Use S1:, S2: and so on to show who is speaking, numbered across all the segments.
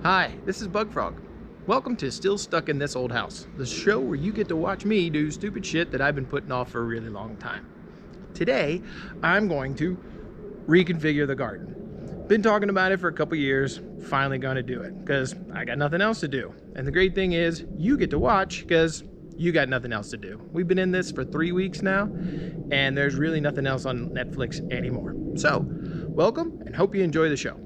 S1: Hi, this is Bugfrog. Welcome to Still Stuck in This Old House, the show where you get to watch me do stupid shit that I've been putting off for a really long time. Today, I'm going to reconfigure the garden. Been talking about it for a couple years, finally gonna do it, because I got nothing else to do. And the great thing is, you get to watch, because you got nothing else to do. We've been in this for 3 weeks now, and there's really nothing else on Netflix anymore. So, welcome, and hope you enjoy the show.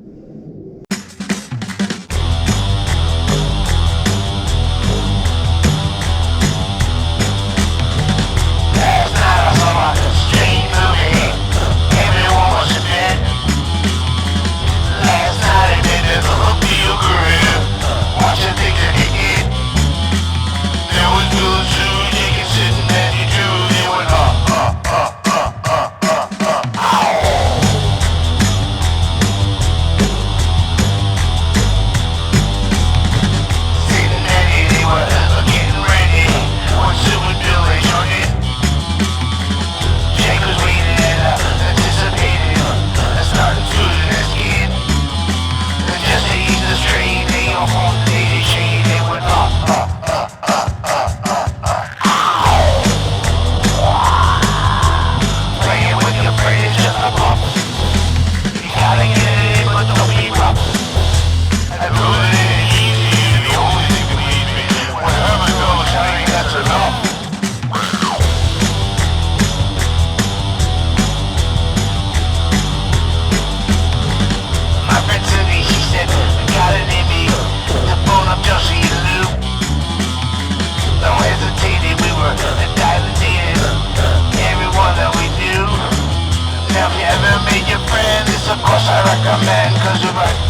S2: Of course I recommend, cause you're right.